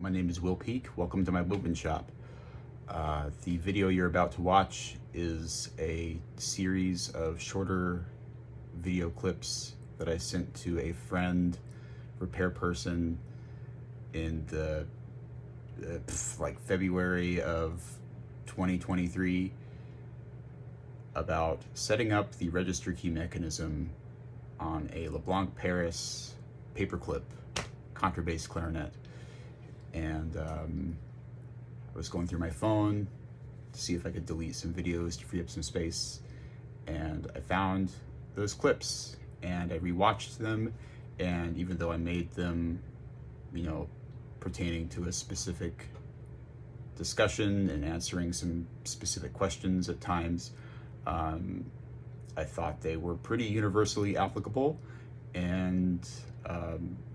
My name is Will Peak. Welcome to my Woodwind shop. The video you're about to watch is a series of shorter video clips that I sent to a friend, repair person, in the February of 2023 about setting up the register key mechanism on a Leblanc Paris Paperclip Contrabass clarinet. And I was going through my phone to see if I could delete some videos to free up some space, and I found those clips and I rewatched them, and even though I made them, pertaining to a specific discussion and answering some specific questions at times, I thought they were pretty universally applicable, and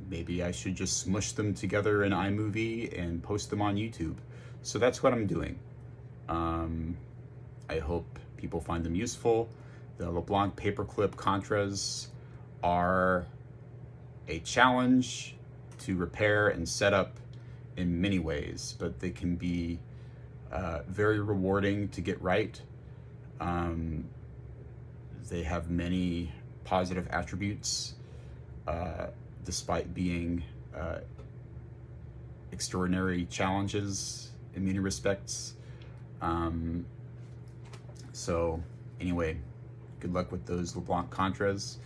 maybe I should just smush them together in iMovie and post them on YouTube. So that's what I'm doing. I hope people find them useful. The Leblanc Paperclip Contras are a challenge to repair and set up in many ways, but they can be very rewarding to get right. They have many positive attributes, despite being extraordinary challenges in many respects. So anyway, good luck with those Leblanc Contras,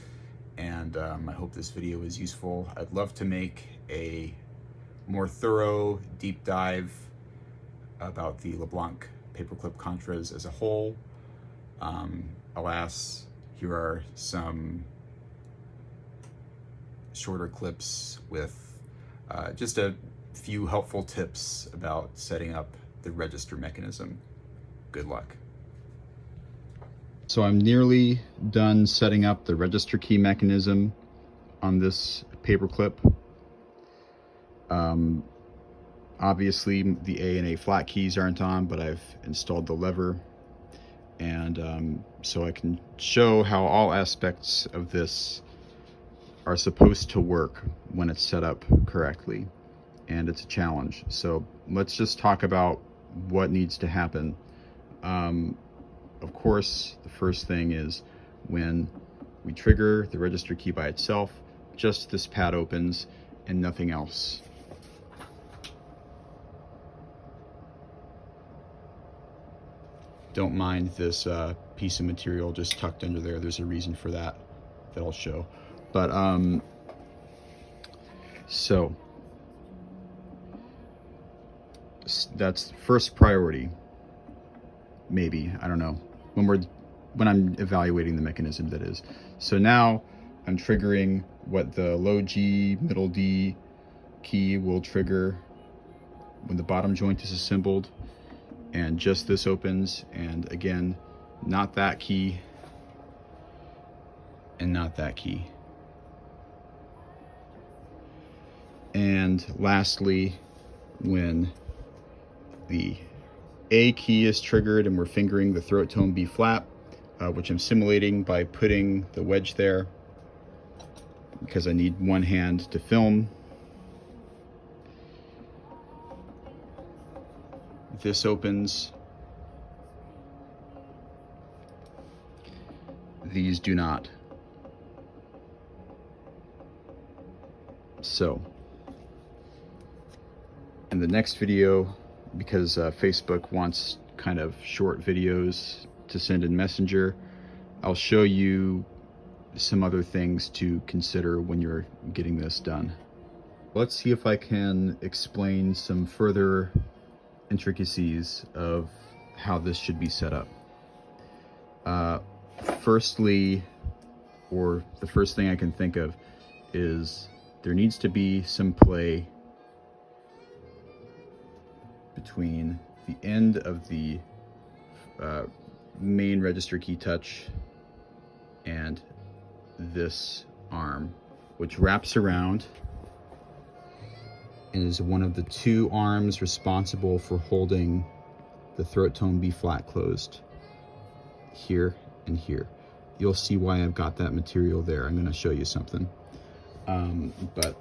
and I hope this video is useful. I'd love to make a more thorough deep dive about the Leblanc Paperclip Contras as a whole. Alas, here are some shorter clips with just a few helpful tips about setting up the register mechanism. Good luck. So I'm nearly done setting up the register key mechanism on this paperclip. Obviously the A and A flat keys aren't on, but I've installed the lever, and so I can show how all aspects of this are supposed to work when it's set up correctly, and it's a challenge. So let's just talk about what needs to happen. Of course, the first thing is when we trigger the register key by itself, just this pad opens and nothing else. Don't mind this piece of material just tucked under there. There's a reason for that I'll show. But so that's first priority, maybe, I don't know, when I'm evaluating the mechanism, that is. So now I'm triggering what the low G, middle D key will trigger when the bottom joint is assembled, and just this opens, and again, not that key and not that key. And lastly, when the A key is triggered and we're fingering the throat tone B flat, which I'm simulating by putting the wedge there because I need one hand to film. This opens. These do not. So in the next video, because Facebook wants kind of short videos to send in Messenger, I'll show you some other things to consider when you're getting this done. Let's see if I can explain some further intricacies of how this should be set up. Firstly, or the first thing I can think of, is there needs to be some play between the end of the main register key touch and this arm, which wraps around and is one of the two arms responsible for holding the throat tone B flat closed, here and here. You'll see why I've got that material there. I'm going to show you something. But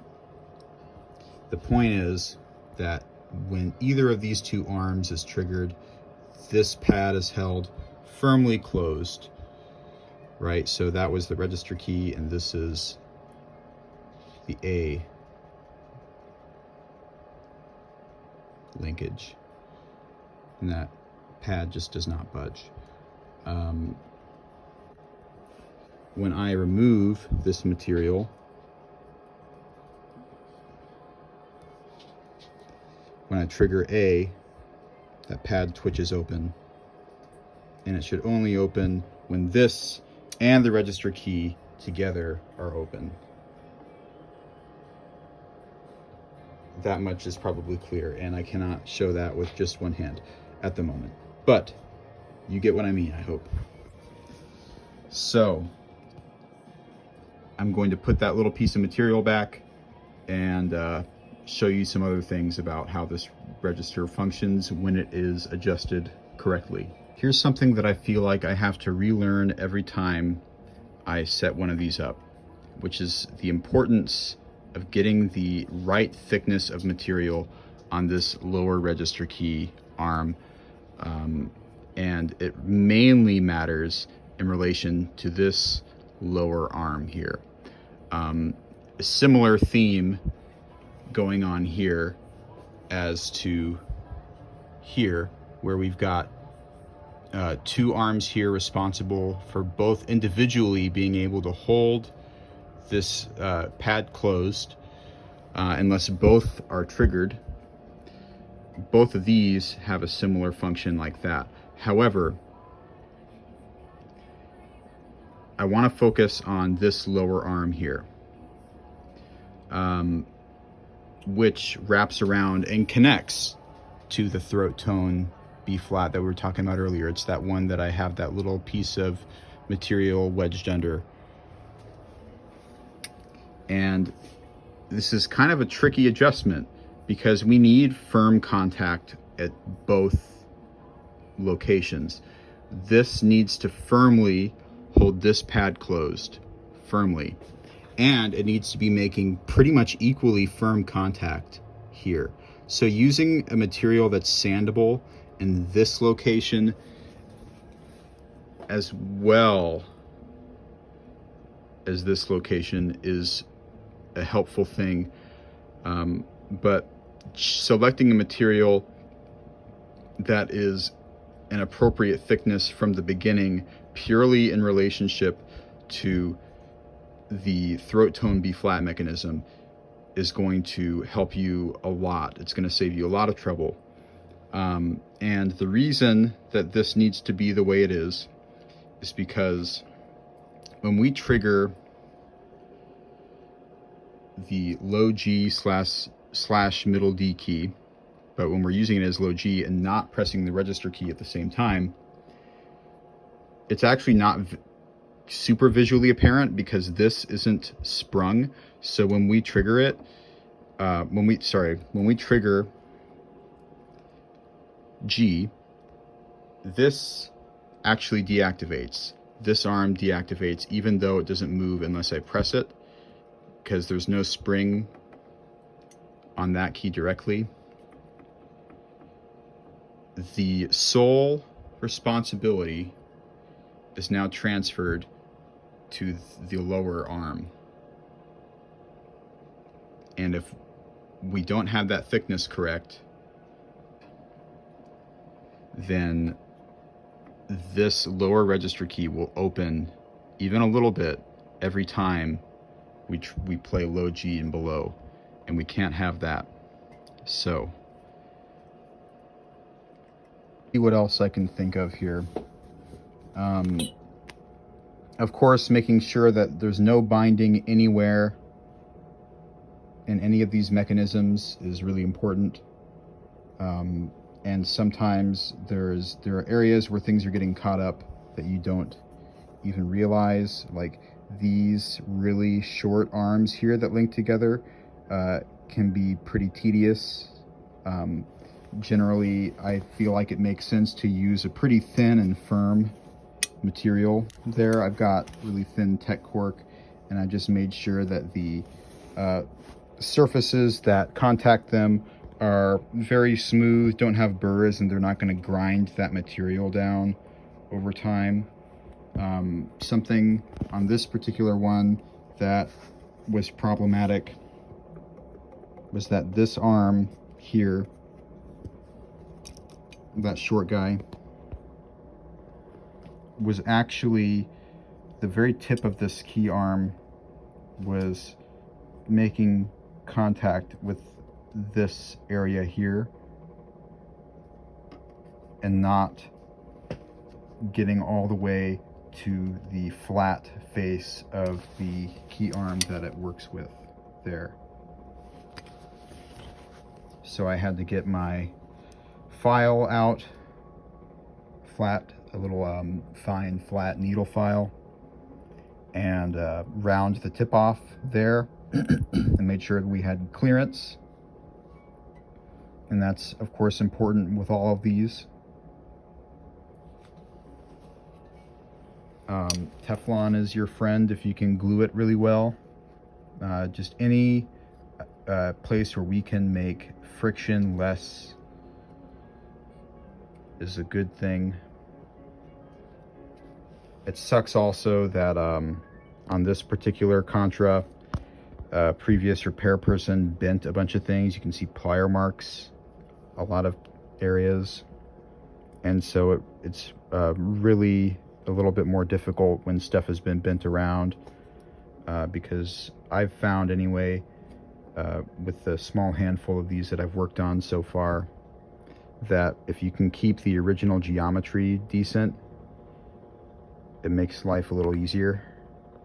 the point is, that when either of these two arms is triggered, this pad is held firmly closed, right? So that was the register key, and this is the A linkage, and that pad just does not budge. When I remove this material, when I trigger A, that pad twitches open, and it should only open when this and the register key together are open. That much is probably clear, and I cannot show that with just one hand at the moment, but you get what I mean, I hope. So I'm going to put that little piece of material back and show you some other things about how this register functions when it is adjusted correctly. Here's something that I feel like I have to relearn every time I set one of these up, which is the importance of getting the right thickness of material on this lower register key arm. And it mainly matters in relation to this lower arm here. A similar theme going on here as to here, where we've got two arms here responsible for both individually being able to hold this pad closed unless both are triggered. Both of these have a similar function like that. However, I want to focus on this lower arm here, which wraps around and connects to the throat tone B flat that we were talking about earlier. It's that one that I have that little piece of material wedged under. And this is kind of a tricky adjustment because we need firm contact at both locations. This needs to firmly hold this pad closed, firmly. And it needs to be making pretty much equally firm contact here. So using a material that's sandable in this location as well as this location is a helpful thing. But selecting a material that is an appropriate thickness from the beginning, purely in relationship to the throat tone B flat mechanism, is going to help you a lot. It's going to save you a lot of trouble. And the reason that this needs to be the way it is because when we trigger the low G slash middle D key, but when we're using it as low G and not pressing the register key at the same time, it's actually not super visually apparent because this isn't sprung. So when we trigger it, when we trigger G, this actually deactivates. This arm deactivates even though it doesn't move unless I press it, because there's no spring on that key directly. The sole responsibility is now transferred to the lower arm. And if we don't have that thickness correct, then this lower register key will open even a little bit every time we play low G and below, and we can't have that. So, see what else I can think of here. Of course, making sure that there's no binding anywhere in any of these mechanisms is really important. And sometimes there are areas where things are getting caught up that you don't even realize, like these really short arms here that link together can be pretty tedious. Generally, I feel like it makes sense to use a pretty thin and firm material there. I've got really thin tech cork, and I just made sure that the surfaces that contact them are very smooth, don't have burrs, and they're not going to grind that material down over time. Something on this particular one that was problematic was that this arm here, that short guy, was actually, the very tip of this key arm was making contact with this area here and not getting all the way to the flat face of the key arm that it works with there. So I had to get my file out, a little fine flat needle file, and round the tip off there and made sure that we had clearance. And that's of course important with all of these. Teflon is your friend if you can glue it really well. Just any place where we can make friction less is a good thing. It sucks also that on this particular Contra, previous repair person bent a bunch of things. You can see plier marks, a lot of areas, and so it's really a little bit more difficult when stuff has been bent around, because I've found anyway, with the small handful of these that I've worked on so far, that if you can keep the original geometry decent, it makes life a little easier.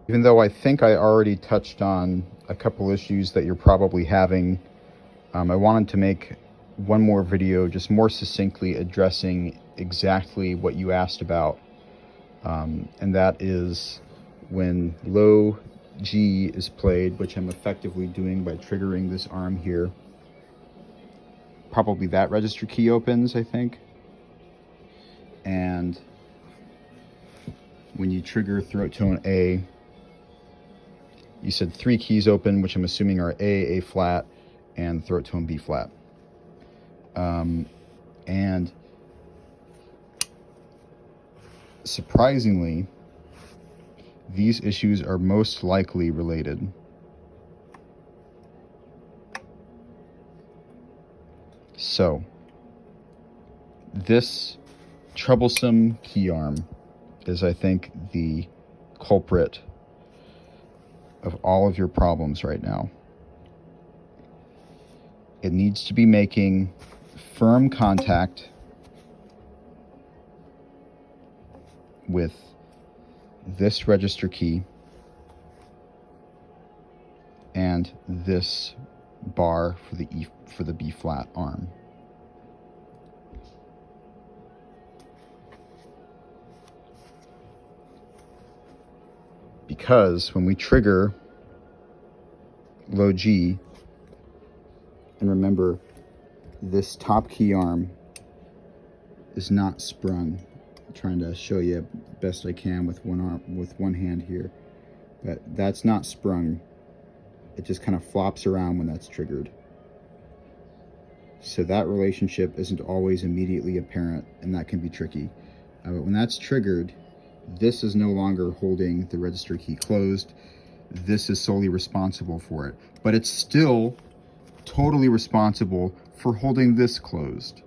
Even though I think I already touched on a couple issues that you're probably having, I wanted to make one more video just more succinctly addressing exactly what you asked about, and that is when low G is played, which I'm effectively doing by triggering this arm here. Probably that register key opens, I think. And when you trigger throat tone A, you said 3 keys open, which I'm assuming are A flat, and throat tone B flat. And surprisingly, these issues are most likely related. So, this troublesome key arm is, I think, the culprit of all of your problems right now. It needs to be making firm contact with this register key and this bar for the B flat arm. Because when we trigger low G, and remember, this top key arm is not sprung. I'm trying to show you best I can with one hand here, but that's not sprung. It just kind of flops around when that's triggered. So that relationship isn't always immediately apparent, and that can be tricky. But when that's triggered, this is no longer holding the register key closed. This is solely responsible for it, but it's still totally responsible for holding this closed.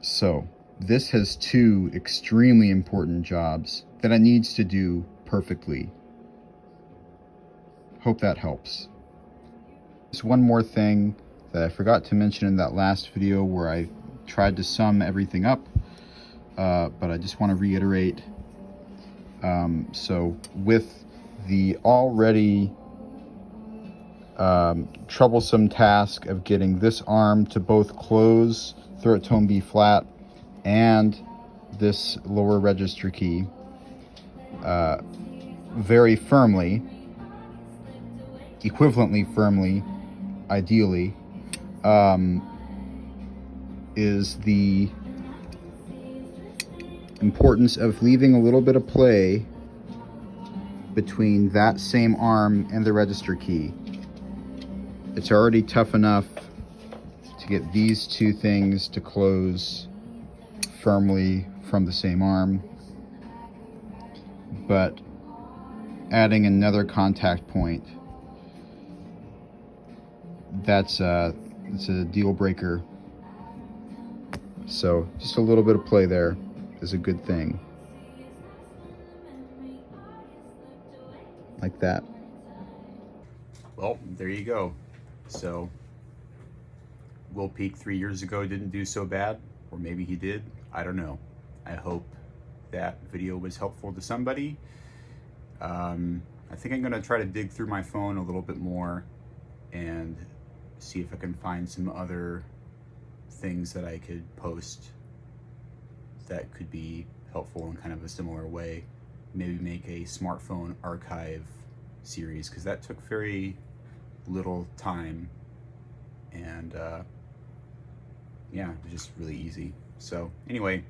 So this has 2 extremely important jobs that it needs to do perfectly. Hope that helps. Just one more thing that I forgot to mention in that last video where I tried to sum everything up, but I just want to reiterate. So with the already troublesome task of getting this arm to both close throat tone B flat and this lower register key very firmly, equivalently firmly, ideally, is the importance of leaving a little bit of play between that same arm and the register key. It's already tough enough to get these two things to close firmly from the same arm, but adding another contact point, it's a deal breaker. So just a little bit of play there is a good thing. Like that. Well, there you go. So Will Peak 3 years ago didn't do so bad, or maybe he did. I don't know. I hope that video was helpful to somebody. I think I'm gonna try to dig through my phone a little bit more and see if I can find some other things that I could post that could be helpful in kind of a similar way. Maybe make a smartphone archive series, because that took very little time, and yeah, it was just really easy. So anyway,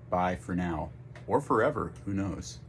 bye for now, or forever, who knows.